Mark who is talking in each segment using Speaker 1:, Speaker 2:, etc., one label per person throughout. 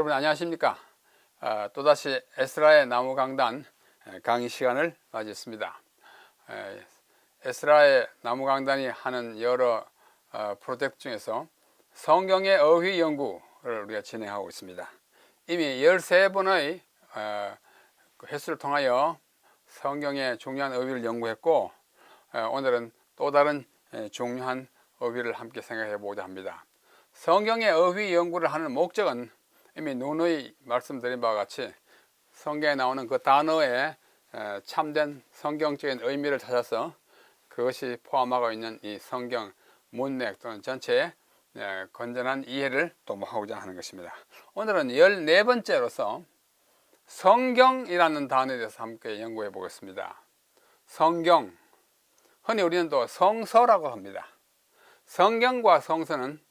Speaker 1: 여러분 안녕하십니까? 또다시 에스라의 나무 강단 강의 시간을 맞이했습니다. 에스라의 나무 강단이 하는 여러 프로젝트 중에서 성경의 어휘 연구를 우리가 진행하고 있습니다. 이미 13번의 횟수를 통하여 성경의 중요한 어휘를 연구했고, 오늘은 또 다른 중요한 어휘를 함께 생각해 보고자 합니다. 성경의 어휘 연구를 하는 목적은 이미 누누이 말씀드린 바와 같이 성경에 나오는 그 단어의 참된 성경적인 의미를 찾아서 그것이 포함하고 있는 이 성경 문맥 또는 전체의 건전한 이해를 도모하고자 하는 것입니다. 오늘은 14번째로서 성경이라는 단어에 대해서 함께 연구해 보겠습니다. 성경, 흔히 우리는 또 성서라고 합니다. 성경과 성서는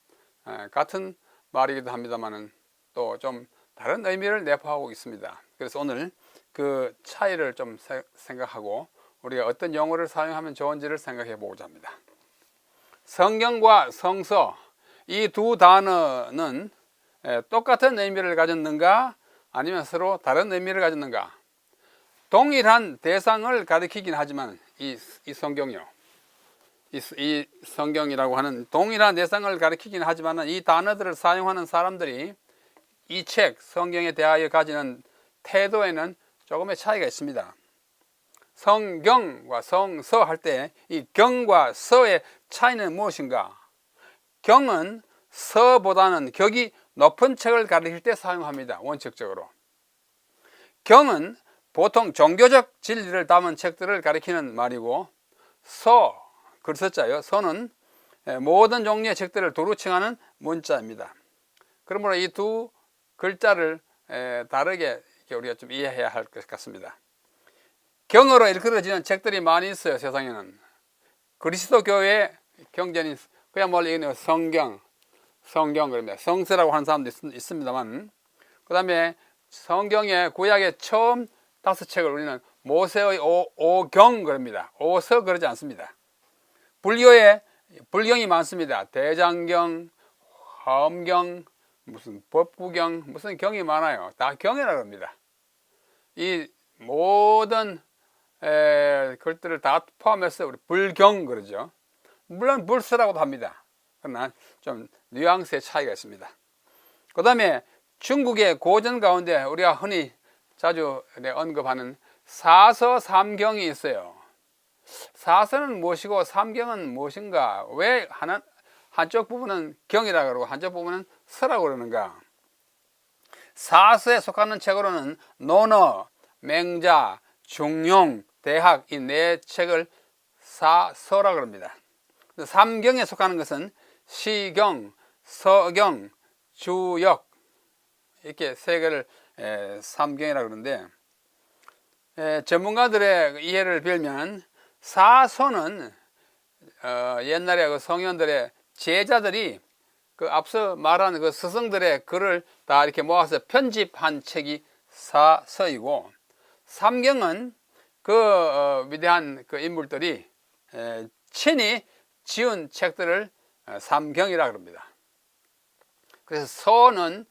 Speaker 1: 같은 말이기도 합니다만은 또 좀 다른 의미를 내포하고 있습니다. 그래서 오늘 그 차이를 좀 생각하고 우리가 어떤 용어를 사용하면 좋은지를 생각해 보고자 합니다. 성경과 성서, 이 두 단어는 똑같은 의미를 가졌는가 아니면 서로 다른 의미를 가졌는가? 동일한 대상을 가리키긴 하지만 이 성경이요, 이 성경이라고 하는 동일한 대상을 가리키긴 하지만 이 단어들을 사용하는 사람들이 이 책 성경에 대하여 가지는 태도에는 조금의 차이가 있습니다. 성경과 성서 할 때 이 경과 서의 차이는 무엇인가? 경은 서보다는 격이 높은 책을 가리킬 때 사용합니다. 원칙적으로 경은 보통 종교적 진리를 담은 책들을 가리키는 말이고, 글서자요, 서는 모든 종류의 책들을 두루 칭하는 문자입니다. 그러므로 이 두 글자를 다르게 우리가 좀 이해해야 할 것 같습니다. 경어로 일컬어지는 책들이 많이 있어요. 세상에는 그리스도교의 경전인 그야말로 이거는 성경 그럽니다. 성서라고 하는 사람도 있습니다만, 그 다음에 성경의 구약의 처음 5책을 우리는 모세의 오경 그럽니다. 오서 그러지 않습니다. 불경이 많습니다. 대장경, 화엄경, 무슨 법구경, 무슨 경이 많아요. 다 경이라고 합니다. 이 모든 글들을 다 포함해서 우리 불경 그러죠. 물론 불서라고도 합니다. 그러나 좀 뉘앙스의 차이가 있습니다. 그 다음에 중국의 고전 가운데 우리가 흔히 자주 언급하는 사서 삼경이 있어요. 사서는 무엇이고 삼경은 무엇인가? 왜 한쪽 부분은 경이라고 그러고 한쪽 부분은 서라고 그러는가? 사서에 속하는 책으로는 논어, 맹자, 중용, 대학 이 네 책을 사서라고 그럽니다. 삼경에 속하는 것은 시경, 서경, 주역 이렇게 세 개를 삼경이라고 그러는데, 전문가들의 이해를 빌면 사서는 옛날에 그 성현들의 제자들이 그 앞서 말한 그 스승들의 글을 다 이렇게 모아서 편집한 책이 사서이고, 삼경은 그 위대한 그 인물들이 친히 지은 책들을 삼경이라 그럽니다. 그래서 서는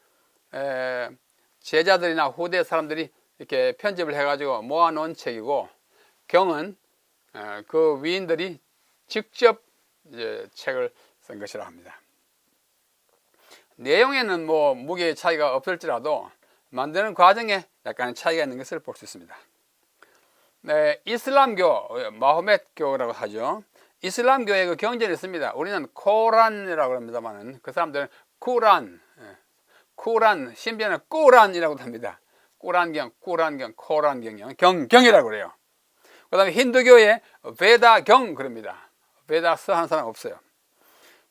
Speaker 1: 제자들이나 후대 사람들이 이렇게 편집을 해가지고 모아놓은 책이고, 경은 그 위인들이 직접 이제 책을 쓴 것이라 합니다. 내용에는 뭐 무게의 차이가 없을지라도 만드는 과정에 약간의 차이가 있는 것을 볼 수 있습니다. 이슬람교, 마호멧교라고 하죠. 이슬람교의 그 경전이 있습니다. 우리는 코란이라고 합니다만 그 사람들은 쿠란, 신비한 꾸란이라고 합니다. 꾸란경, 코란경, 경이라고 그래요. 그 다음에 힌두교의 베다경 그럽니다. 베다서 하는 사람 없어요.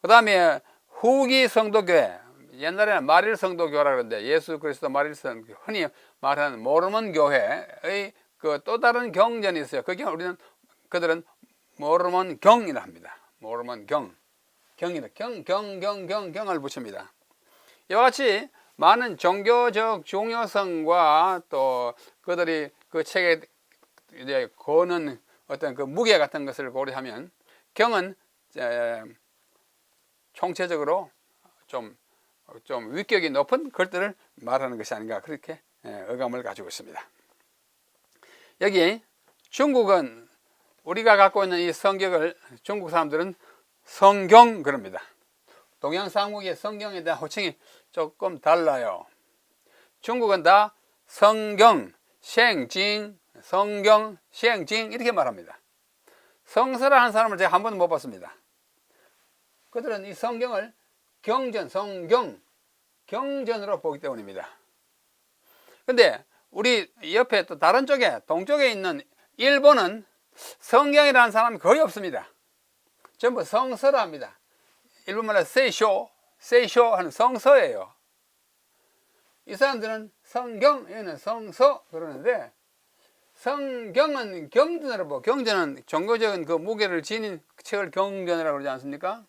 Speaker 1: 그 다음에 후기 성도교회, 옛날에는 마릴 성도교라고 그러는데 예수 그리스도 마릴 성도, 흔히 말하는 모르몬 교회의 그 또 다른 경전이 있어요. 그들은 모르몬 경이라 합니다. 모르몬 경을 붙입니다. 이와 같이 많은 종교적 중요성과 또 그들이 그 책에 이제 거는 어떤 그 무게 같은 것을 고려하면 경은 총체적으로 좀 좀 위격이 높은 글들을 말하는 것이 아닌가 그렇게 어감을 가지고 있습니다. 여기 중국은 우리가 갖고 있는 이 성경을 중국 사람들은 성경 그럽니다. 동양상국의 성경에 대한 호칭이 조금 달라요. 중국은 다 성경, 생징, 성경, 생징 이렇게 말합니다. 성서라 하는 사람을 제가 한 번도 못 봤습니다. 그들은 이 성경을 경전, 성경, 경전으로 보기 때문입니다. 근데 우리 옆에 또 다른 쪽에 동쪽에 있는 일본은 성경이라는 사람이 거의 없습니다. 전부 성서라 합니다. 일본말로 세이쇼, 세이쇼 하는 성서예요. 이 사람들은 성경, 얘는 성서 그러는데 성경은 경전으로 보고 경전은 종교적인 그 무게를 지닌 책을 경전이라고 그러지 않습니까?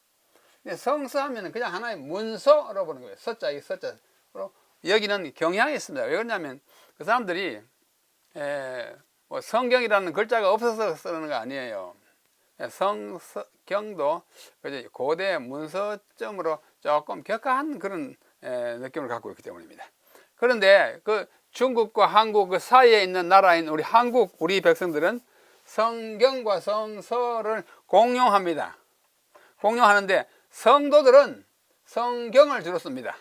Speaker 1: 근데 성서 하면 그냥 하나의 문서로 보는 거예요. 서자, 이 서자. 여기는 경향이 있습니다. 왜 그러냐면 그 사람들이 뭐 성경이라는 글자가 없어서 쓰는 거 아니에요. 성경도 고대 문서점으로 조금 격한 그런 느낌을 갖고 있기 때문입니다. 그런데 그 중국과 한국 그 사이에 있는 나라인 우리 한국 우리 백성들은 성경과 성서를 공용합니다. 공용하는데 성도들은 성경을 주로 씁니다.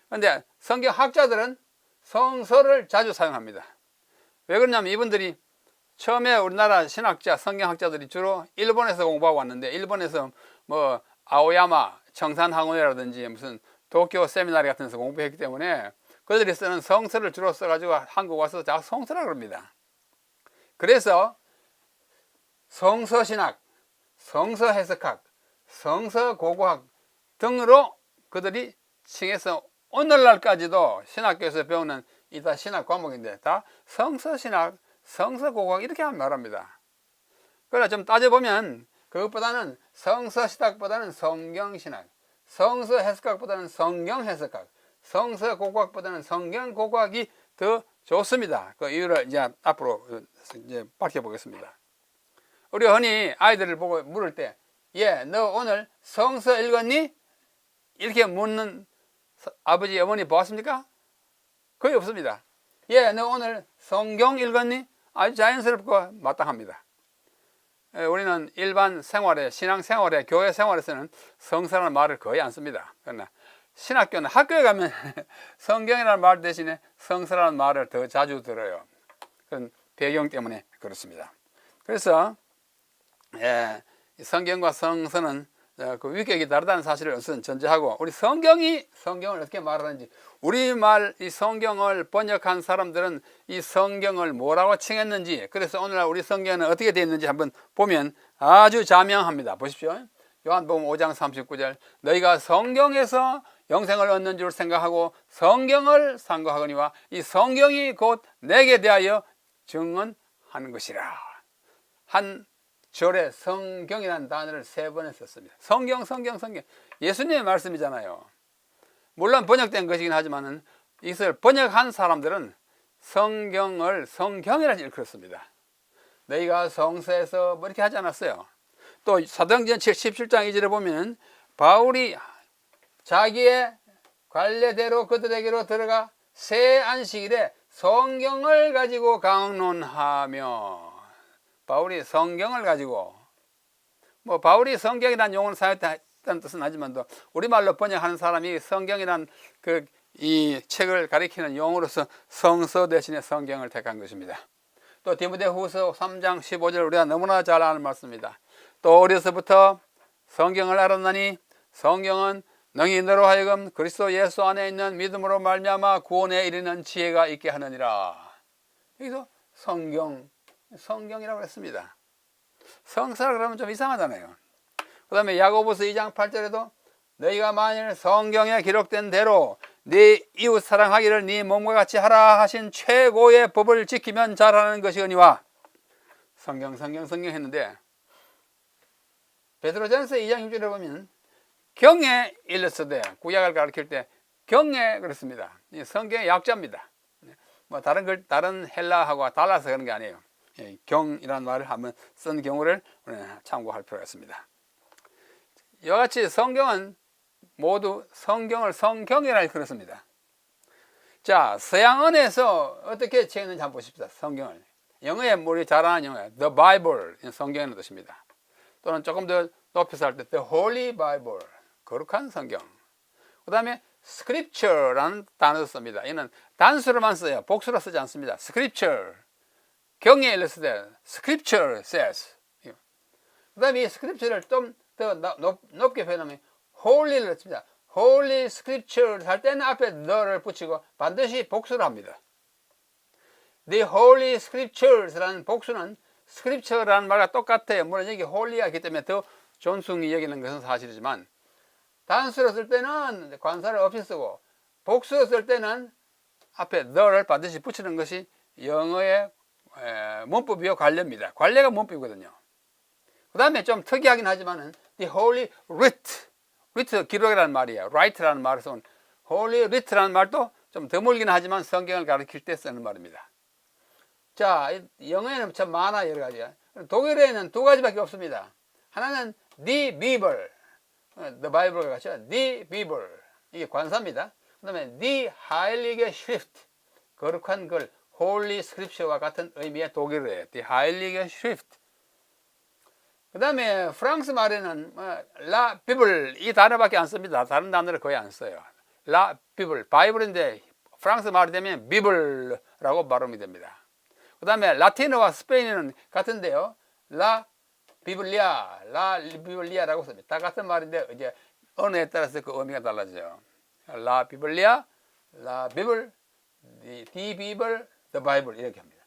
Speaker 1: 그런데 성경학자들은 성서를 자주 사용합니다. 왜 그러냐면 이분들이 처음에 우리나라 신학자, 성경학자들이 주로 일본에서 공부하고 왔는데 일본에서 뭐 아오야마 청산학원이라든지 무슨 도쿄 세미나리 같은 데서 공부했기 때문에 그들이 쓰는 성서를 주로 써가지고 한국 와서 자 성서라고 그럽니다. 그래서 성서신학, 성서해석학, 성서고고학 등으로 그들이 칭해서 오늘날까지도 신학교에서 배우는 이 다 신학 과목인데 다 성서신학, 성서고고학 이렇게 말합니다. 그러나 좀 따져보면 그것보다는 성서신학보다는 성경신학, 성서해석학보다는 성경해석학, 성서고고학보다는 성경고고학이 더 좋습니다. 그 이유를 이제 앞으로 이제 밝혀보겠습니다. 우리 흔히 아이들을 보고 물을 때, 너 오늘 성서 읽었니? 이렇게 묻는 아버지, 어머니 보았습니까? 거의 없습니다. 너 오늘 성경 읽었니? 아주 자연스럽고 마땅합니다. 우리는 일반 생활에, 신앙생활에, 교회 생활에서는 성서라는 말을 거의 안 씁니다. 그러나 신학교는 학교에 가면 성경이라는 말 대신에 성서라는 말을 더 자주 들어요. 그런 배경 때문에 그렇습니다. 그래서 성경과 성서는 그 위격이 다르다는 사실을 우선 전제하고 우리 성경을 어떻게 말하는지 우리말 이 성경을 번역한 사람들은 이 성경을 뭐라고 칭했는지 그래서 오늘날 우리 성경은 어떻게 되어 있는지 한번 보면 아주 자명합니다. 보십시오. 요한복음 5장 39절 너희가 성경에서 영생을 얻는 줄 생각하고 성경을 상고하거니와 이 성경이 곧 내게 대하여 증언하는 것이라. 한 절에 성경이라는 단어를 3번 썼습니다. 성경. 예수님의 말씀이잖아요. 물론 번역된 것이긴 하지만은 이것을 번역한 사람들은 성경을 성경이라 일컬었습니다. 너희가 성서에서 뭐 이렇게 하지 않았어요. 또 사도행전 17장 2절에 보면 바울이 자기의 관례대로 그들에게로 들어가 새 안식일에 성경을 가지고 강론하며 바울이 성경을 가지고 뭐 바울이 성경이라는 용어를 사용했다는 뜻은 하지만도 우리말로 번역하는 사람이 성경이라는 이 책을 가리키는 용어로서 성서 대신에 성경을 택한 것입니다. 또 디모데후서 3장 15절 우리가 너무나 잘 아는 말씀입니다. 또 어려서부터 성경을 알았나니 성경은 능히 너로 하여금 그리스도 예수 안에 있는 믿음으로 말미암아 구원에 이르는 지혜가 있게 하느니라. 여기서 성경이라고 했습니다. 성서라 그러면 좀 이상하잖아요. 그 다음에 야고보서 2장 8절에도 너희가 만일 성경에 기록된 대로 네 이웃 사랑하기를 네 몸과 같이 하라 하신 최고의 법을 지키면 잘하는 것이거니와 성경 했는데 베드로전서 2장 6절에 보면 경에 일러서되 구약을 가르칠 때 경에 그렇습니다. 성경의 약자입니다. 뭐 다른 헬라하고 달라서 그런 게 아니에요. 경이라는 말을 한번 쓴 경우를 참고할 필요가 있습니다. 이와 같이 성경은 모두 성경을 성경이라 그렇습니다. 자, 서양 언어에서 어떻게 채우는지 한번 보십시다. 성경을. 영어에 우리 잘 아는 영어에 The Bible, 성경이라는 뜻입니다. 또는 조금 더 높여서 할 때 The Holy Bible, 거룩한 성경. 그 다음에 Scripture라는 단어를 씁니다. 이는 단수로만 써요. 복수로 쓰지 않습니다. Scripture, 경에 일렀을 때 Scripture says. 그 다음에 이 Scripture를 좀 더 높게 표현하면 Holy를 씁니다. Holy Scripture 할 때는 앞에 the를 붙이고 반드시 복수를 합니다. The Holy Scriptures라는 복수는 Scripture라는 말과 똑같아요. 물론 여기 Holy이기 때문에 더 존중이 여기는 것은 사실이지만 단수로 쓸 때는 관사를 없이 쓰고 복수로 쓸 때는 앞에 the를 반드시 붙이는 것이 영어의 문법이요 관례입니다. 관례가 문법이거든요. 그 다음에 좀 특이하긴 하지만은 The Holy Writ, Writ 기록이라는 말이에요. Write라는 말을 써온 Holy Writ라는 말도 좀 드물긴 하지만 성경을 가르칠 때 쓰는 말입니다. 자, 영어에는 참 많아 여러 가지가. 독일어에는 두 가지밖에 없습니다. 하나는 The Bible, The Bible과 같이 The Bible, 이게 관사입니다. 그 다음에 The Heilige Schrift, 거룩한 글, Holy Scripture와 같은 의미의 독일어예요. The Heilige Schrift. 그 다음에 프랑스 말에는 La Bible 이 단어밖에 안 씁니다. 다른 단어를 거의 안 써요. La Bible, 바이블인데 프랑스 말이 되면 비블라고 발음이 됩니다. 그 다음에 라틴어와 스페인어는 같은데요. La Biblia, La Biblia라고 씁니다. 다 같은 말인데 이제 언어에 따라서 그 의미가 달라져요. La Biblia, La Bible, The Bible, The Bible 이렇게 합니다.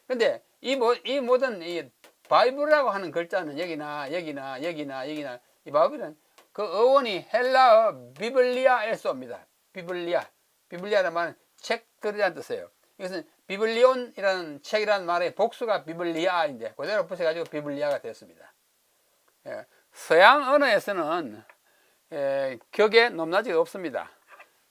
Speaker 1: 근데 이 모든 이 바이블이라고 하는 글자는 여기나 이 바이블은 그 어원이 헬라어 비블리아에서 옵니다. 비블리아라는 말은 책들이라는 뜻이에요. 이것은 비블리온이라는 책이라는 말의 복수가 비블리아인데 그대로 붙여가지고 비블리아가 되었습니다. 서양 언어에서는 격의 높낮이가 없습니다.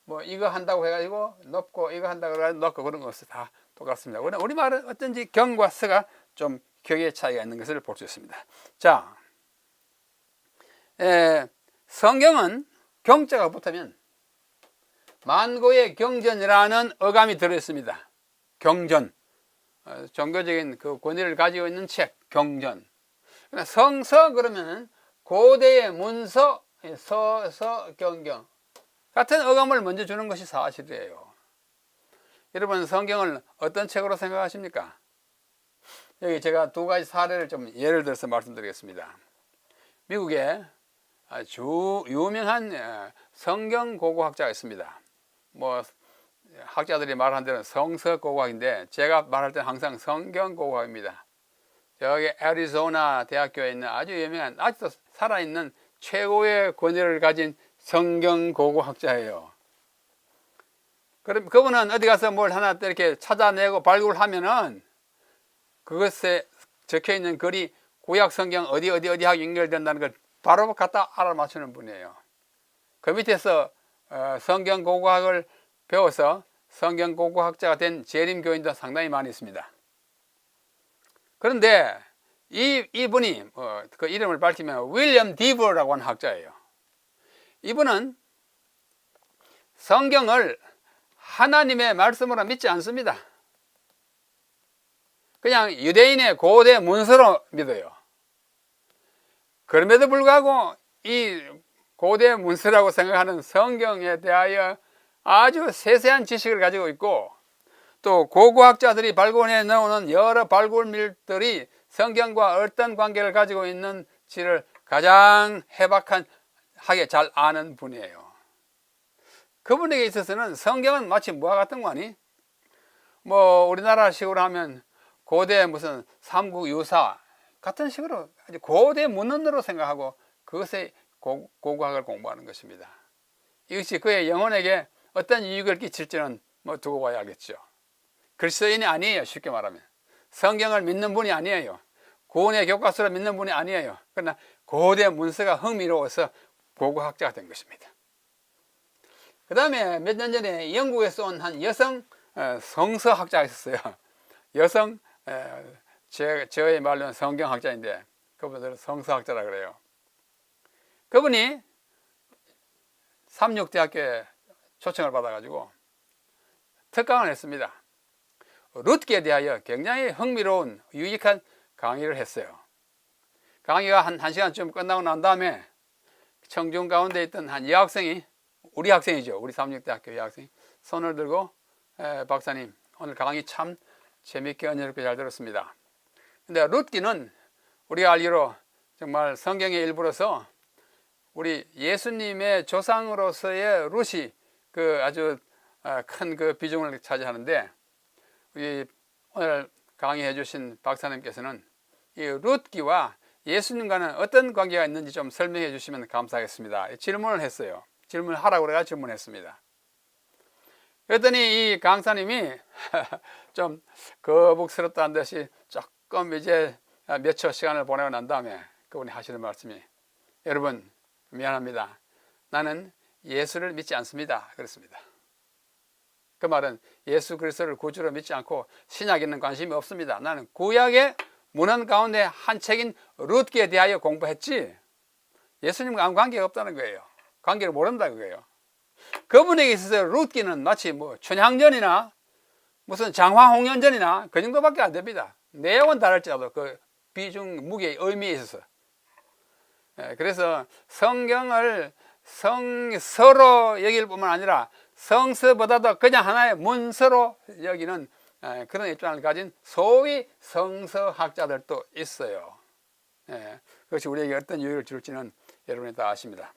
Speaker 1: 뭐 이거 한다고 해가지고 높고 이거 한다고 해가지고 높고 그런 것은 다 똑같습니다. 우리말은 어쩐지 경과 서가 좀 격의 차이가 있는 것을 볼 수 있습니다. 자, 성경은 경자가 붙으면 만고의 경전이라는 어감이 들어있습니다. 경전, 종교적인 그 권위를 가지고 있는 책, 경전. 성서 그러면 고대의 문서, 서서, 경경 같은 어감을 먼저 주는 것이 사실이에요. 여러분 성경을 어떤 책으로 생각하십니까? 여기 제가 두 가지 사례를 좀 예를 들어서 말씀드리겠습니다. 미국에 아주 유명한 성경 고고학자가 있습니다. 뭐 학자들이 말하는 대로 성서 고고학인데 제가 말할 때는 항상 성경 고고학입니다. 저기 애리조나 대학교에 있는 아주 유명한 아직도 살아있는 최고의 권위를 가진 성경 고고학자예요. 그럼 그분은 어디 가서 뭘 하나 이렇게 찾아내고 발굴하면은 그것에 적혀 있는 글이 구약 성경 어디하고 연결된다는 걸 바로 갖다 알아맞추는 분이에요. 그 밑에서 성경 고고학을 배워서 성경 고고학자가 된 재림 교인도 상당히 많이 있습니다. 그런데 이분이 그 이름을 밝히면 윌리엄 디버라고 하는 학자예요. 이분은 성경을 하나님의 말씀으로 믿지 않습니다. 그냥 유대인의 고대 문서로 믿어요. 그럼에도 불구하고 이 고대 문서라고 생각하는 성경에 대하여 아주 세세한 지식을 가지고 있고 또 고고학자들이 발굴해 나오는 여러 발굴물들이 성경과 어떤 관계를 가지고 있는지를 가장 해박하게 잘 아는 분이에요. 그분에게 있어서는 성경은 마치 뭐와 같은 거 아니? 뭐 우리나라 식으로 하면 고대 무슨 삼국유사 같은 식으로 아주 고대 문헌으로 생각하고 그것에 고고학을 공부하는 것입니다. 이것이 그의 영혼에게 어떤 이익을 끼칠지는 뭐 두고 봐야 알겠죠. 그리스도인이 아니에요. 쉽게 말하면 성경을 믿는 분이 아니에요. 구원의 교과서를 믿는 분이 아니에요. 그러나 고대 문서가 흥미로워서 고고학자가 된 것입니다. 그 다음에 몇 년 전에 영국에서 온 한 여성 성서학자가 있었어요. 여성 저의 말로는 성경학자인데 그분들은 성서학자라 그래요. 그분이 삼육대학교에 초청을 받아가지고 특강을 했습니다. 룻기에 대하여 굉장히 흥미로운 유익한 강의를 했어요. 강의가 한 1시간쯤 끝나고 난 다음에 청중 가운데 있던 한 여학생이, 우리 학생이죠. 우리 삼육대학교 여학생이 손을 들고 박사님 오늘 강의 참 재밌게 은혜롭게 잘 들었습니다. 근데 룻기는 우리가 알기로 정말 성경의 일부로서 우리 예수님의 조상으로서의 룻이 그 아주 큰 그 비중을 차지하는데, 우리 오늘 강의해 주신 박사님께서는 이 룻기와 예수님과는 어떤 관계가 있는지 좀 설명해 주시면 감사하겠습니다. 질문을 했어요. 질문을 하라고 그래가 질문했습니다. 그랬더니 이 강사님이 좀 거북스럽다는 듯이 조금 이제 몇 초 시간을 보내고 난 다음에 그분이 하시는 말씀이, 여러분 미안합니다. 나는 예수를 믿지 않습니다. 그랬습니다. 그 말은 예수 그리스도를 구주로 믿지 않고 신약에는 관심이 없습니다. 나는 구약의 문헌 가운데 한 책인 룻기에 대하여 공부했지 예수님과 아무 관계가 없다는 거예요. 관계를 모른다 그거예요. 그분에게 있어서 룻기는 마치 뭐 춘향전이나 무슨 장화홍련전이나 그 정도밖에 안 됩니다. 내용은 다를지라도 그 비중, 무게, 의미에 있어서. 그래서 성경을 성서로 여길 뿐만 아니라 성서보다도 그냥 하나의 문서로 여기는 그런 입장을 가진 소위 성서학자들도 있어요. 그것이 우리에게 어떤 유익을 줄지는 여러분이 다 아십니다.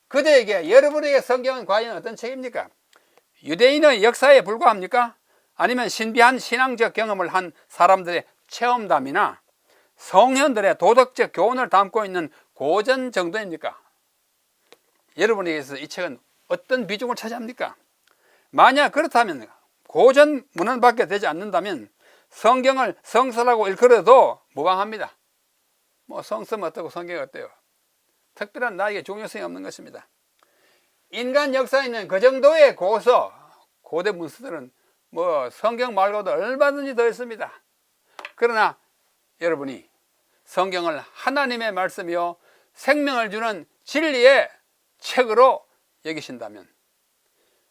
Speaker 1: 그들에게, 여러분에게 성경은 과연 어떤 책입니까? 유대인의 역사에 불과합니까? 아니면 신비한 신앙적 경험을 한 사람들의 체험담이나 성현들의 도덕적 교훈을 담고 있는 고전 정도입니까? 여러분에게 있어서 이 책은 어떤 비중을 차지합니까? 만약 그렇다면, 고전 문헌밖에 되지 않는다면 성경을 성서라고 일컬어도 무방합니다. 뭐 성서면 어떻고 성경이 어때요? 특별한 나에게 중요성이 없는 것입니다. 인간 역사에 있는 그 정도의 고대 문서들은 뭐 성경 말고도 얼마든지 더 있습니다. 그러나 여러분이 성경을 하나님의 말씀이요 생명을 주는 진리의 책으로 여기신다면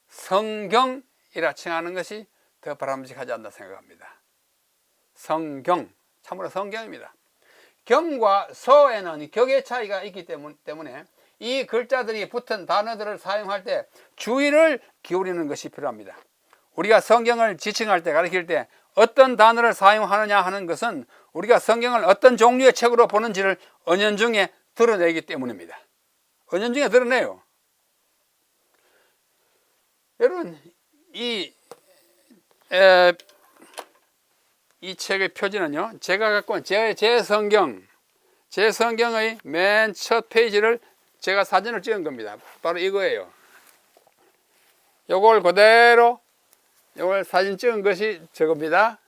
Speaker 1: 성경이라 칭하는 것이 더 바람직하지 않나 생각합니다. 성경, 참으로 성경입니다. 경과 서에는 격의 차이가 있기 때문에 이 글자들이 붙은 단어들을 사용할 때 주의를 기울이는 것이 필요합니다. 우리가 성경을 지칭할 때, 가르칠 때 어떤 단어를 사용하느냐 하는 것은 우리가 성경을 어떤 종류의 책으로 보는지를 은연중에 드러내기 때문입니다. 은연중에 드러내요. 여러분, 이 책의 표지는요, 제가 갖고 온 제 성경의 맨 첫 페이지를 제가 사진을 찍은 겁니다. 바로 이거예요. 요걸 그대로, 요걸 사진 찍은 것이 저겁니다.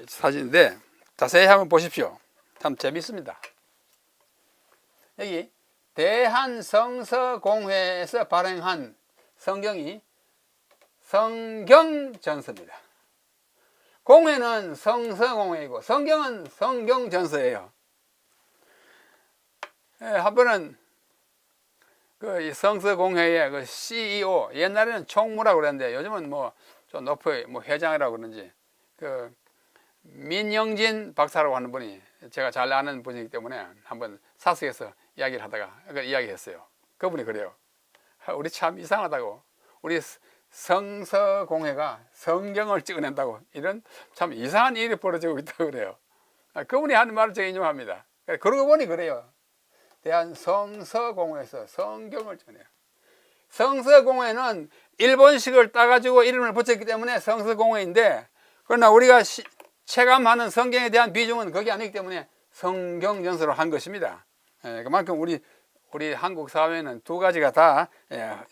Speaker 1: 사진인데 자세히 한번 보십시오. 참 재밌습니다. 여기 대한성서공회에서 발행한 성경이 성경전서입니다. 공회는 성서공회이고 성경은 성경전서예요. 한 번은 그 성서공회의 그 CEO, 옛날에는 총무라고 그랬는데 요즘은 뭐 좀 높이 뭐 회장이라고 그러는지, 그 민영진 박사라고 하는 분이, 제가 잘 아는 분이기 때문에 한번 사석에서 이야기를 하다가 이야기했어요. 그분이 그래요. 우리 참 이상하다고. 우리 성서공회가 성경을 찍어낸다고. 이런 참 이상한 일이 벌어지고 있다고 그래요. 그분이 하는 말을 제가 인용합니다. 그러고 보니 그래요. 대한성서공회에서 성경을 전해요. 성서공회는 일본식을 따가지고 이름을 붙였기 때문에 성서공회인데, 그러나 우리가 체감하는 성경에 대한 비중은 거기 아니기 때문에 성경전서로 한 것입니다. 그만큼 우리 한국 사회는 두 가지가 다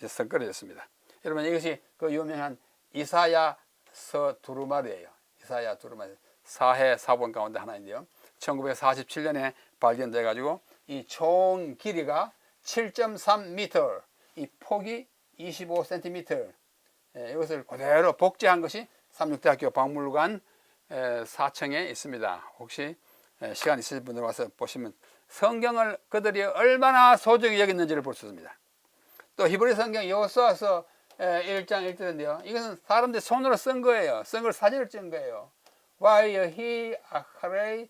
Speaker 1: 섞어졌습니다. 여러분, 이것이 그 유명한 이사야서 두루마리예요. 이사야 두루마리, 사해 사본 가운데 하나인데요. 1947년에 발견돼 가지고 이 총 길이가 7.3m, 이 폭이 25cm, 이것을 그대로 복제한 것이 삼육대학교 박물관 4층에 있습니다. 혹시 시간 있으신 분들 와서 보시면 성경을 그들이 얼마나 소중히 여겼는지를 볼 수 있습니다. 또 히브리 성경 여호수아서 1장 1절인데요. 이것은 사람들이 손으로 쓴 거예요. 쓴 걸 사진을 찍은 거예요. 와이히 아카레이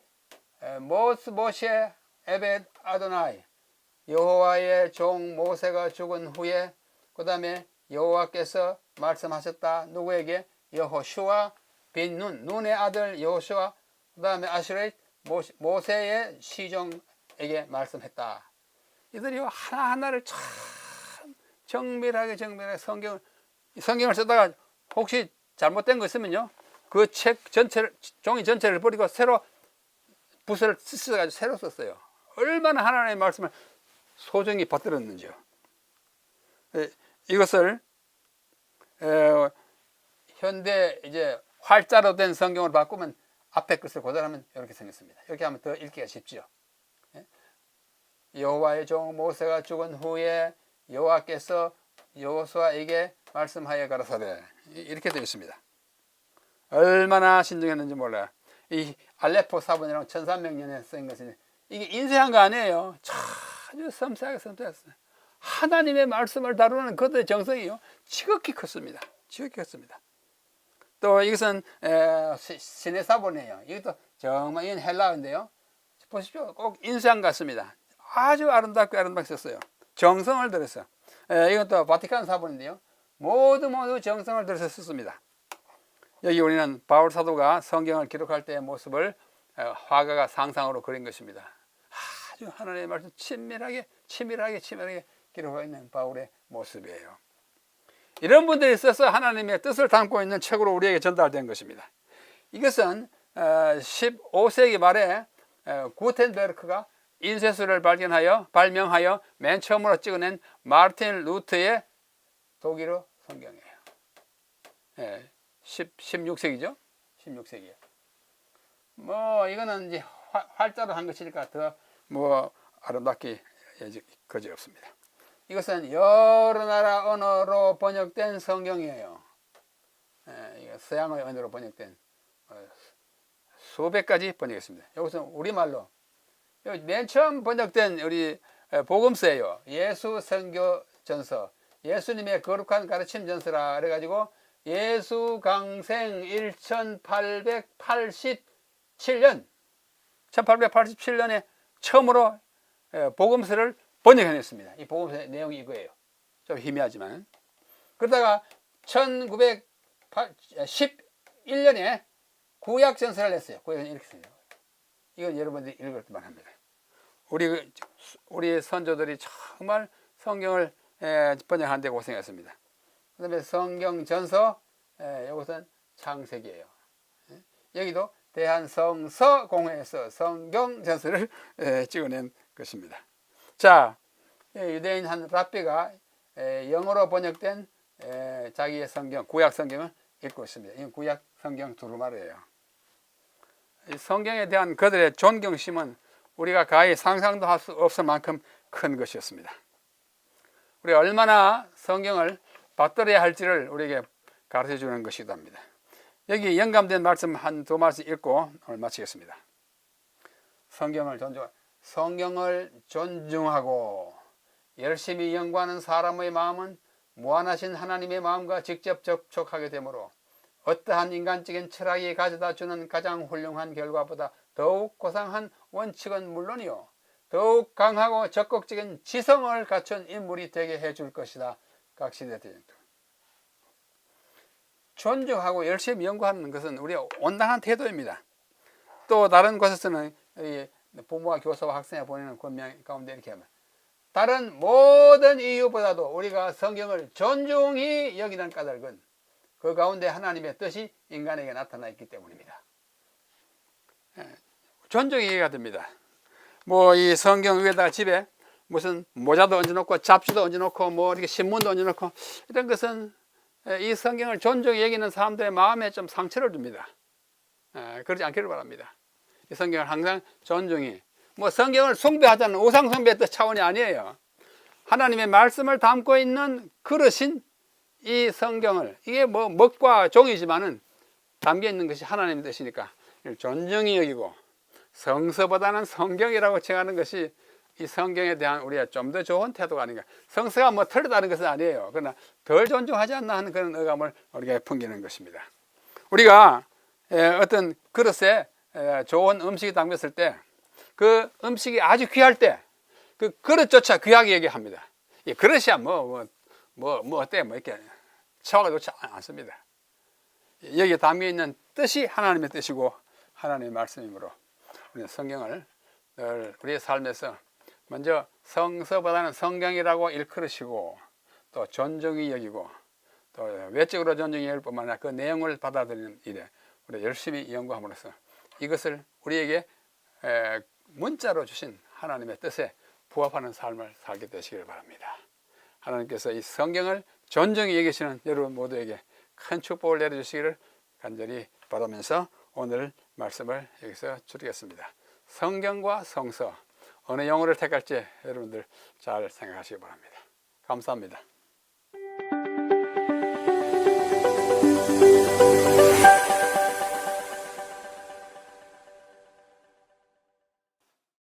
Speaker 1: 모세 에벳 아도나이, 여호와의 종 모세가 죽은 후에 그 다음에 여호와께서 말씀하셨다. 누구에게? 여호슈아 빈 눈의 아들 여호슈아, 그 다음에 아슈레 모세의 시종에게 말씀했다. 이들이 하나하나를 참 정밀하게 성경을 쓰다가 혹시 잘못된 거 있으면요, 그 책 전체를, 종이 전체를 버리고 새로 붓을 쓰셔가지고 새로 썼어요. 얼마나 하나님의 말씀을 소중히 받들었는지요. 이것을 현대 이제 활자로 된 성경을 바꾸면 앞에 것을 고달하면 이렇게 생겼습니다. 이렇게 하면 더 읽기가 쉽죠. 여호와의 종 모세가 죽은 후에 여호와께서 여호수아에게 말씀하여 가라사대, 이렇게 되어 있습니다. 얼마나 신중했는지 몰라요. 이 알레포 사본이라고 1300년에 쓴 것은 이게 인쇄한 거 아니에요. 아주 섬세하게 섬세했어요. 하나님의 말씀을 다루는 그들의 정성이요, 지극히 컸습니다. 지극히 컸습니다. 또 이것은 신의 사본이에요. 이것도 정말 이건 헬라어인데요. 보십시오. 꼭 인쇄한 것 같습니다. 아주 아름답게 썼어요. 정성을 들여서. 이것도 바티칸 사본인데요. 모두 정성을 들여서 썼습니다. 여기 우리는 바울 사도가 성경을 기록할 때의 모습을 화가가 상상으로 그린 것입니다. 아주 하나님의 말씀 치밀하게 기록하고 있는 바울의 모습이에요. 이런 분들이 써서 하나님의 뜻을 담고 있는 책으로 우리에게 전달된 것입니다. 이것은 15세기 말에 구텐베르크가 인쇄술을 발명하여 맨 처음으로 찍어낸 마르틴 루터의 독일어 성경이에요. 16세기죠. 16세기에. 이거는 이제 활자로 한 것이니까 더 아름답게 거지 없습니다. 이것은 여러 나라 언어로 번역된 성경이에요. 서양의 언어로 번역된 수백 가지 번역했습니다. 여기서 우리말로 맨 처음 번역된 우리 복음서예요. 예수 선교 전서, 예수님의 거룩한 가르침 전서라 그래가지고 예수 강생 1887년에 처음으로 복음서를 번역해냈습니다. 이 복음서의 내용이 이거예요. 좀 희미하지만. 그러다가 1911년에 구약 전서를 냈어요. 구약은 이렇게 써요. 이건 여러분들이 읽을 때만 합니다. 우리 선조들이 정말 성경을 번역하는 데 고생했습니다. 그 다음에 성경 전서, 이것은 창세기예요. 여기도 대한성서공회에서 성경 전서를 찍어낸 것입니다. 자, 유대인 한 랍비가 영어로 번역된 자기의 성경, 구약 성경을 읽고 있습니다. 이건 구약 성경 두루마리예요. 이 성경에 대한 그들의 존경심은 우리가 가히 상상도 할 수 없을 만큼 큰 것이었습니다. 우리 얼마나 성경을 받들어야 할지를 우리에게 가르쳐 주는 것이기도 합니다. 여기 영감된 말씀 두 말씀 읽고 오늘 마치겠습니다. 성경을 존중하고 열심히 연구하는 사람의 마음은 무한하신 하나님의 마음과 직접 접촉하게 되므로 어떠한 인간적인 철학이 가져다 주는 가장 훌륭한 결과보다 더욱 고상한 원칙은 물론이요, 더욱 강하고 적극적인 지성을 갖춘 인물이 되게 해줄 것이다. 각 시대 대전투. 존중하고 열심히 연구하는 것은 우리의 온당한 태도입니다. 또 다른 곳에서는 부모와 교사와 학생에 보내는 권면 가운데 이렇게 하면, 다른 모든 이유보다도 우리가 성경을 존중히 여기는 까닭은 그 가운데 하나님의 뜻이 인간에게 나타나 있기 때문입니다. 존중이 이해가 됩니다. 이 성경 위에다가 집에 무슨 모자도 얹어놓고 잡지도 얹어놓고 이렇게 신문도 얹어놓고 이런 것은 이 성경을 존중히 여기는 사람들의 마음에 좀 상처를 줍니다. 그러지 않기를 바랍니다. 이 성경을 항상 존중히, 성경을 숭배하자는 우상 숭배의 차원이 아니에요. 하나님의 말씀을 담고 있는 그릇인 이 성경을, 이게 먹과 종이지만은 담겨 있는 것이 하나님의 뜻이니까 존중히 여기고 성서보다는 성경이라고 칭하는 것이 이 성경에 대한 우리가 좀 더 좋은 태도가 아닌가. 성서가 뭐 틀리다는 것은 아니에요. 그러나 덜 존중하지 않나 하는 그런 의감을 우리가 풍기는 것입니다. 우리가 어떤 그릇에 좋은 음식이 담겼을 때 그 음식이 아주 귀할 때 그 그릇조차 귀하게 얘기합니다. 이 그릇이야 어때 이렇게 처하가 좋지 않습니다. 여기에 담겨 있는 뜻이 하나님의 뜻이고 하나님의 말씀이므로 우리는 성경을 늘 우리의 삶에서 먼저 성서보다는 성경이라고 일컬으시고 또 존중히 여기고 또 외적으로 존중이 여길 뿐만 아니라 그 내용을 받아들이는 일에 우리가 열심히 연구함으로써 이것을 우리에게 문자로 주신 하나님의 뜻에 부합하는 삶을 살게 되시길 바랍니다. 하나님께서 이 성경을 존중히 여기시는 여러분 모두에게 큰 축복을 내려주시기를 간절히 바라면서 오늘 말씀을 여기서 줄이겠습니다. 성경과 성서 어느 용어를 택할지 여러분들 잘 생각하시기 바랍니다. 감사합니다.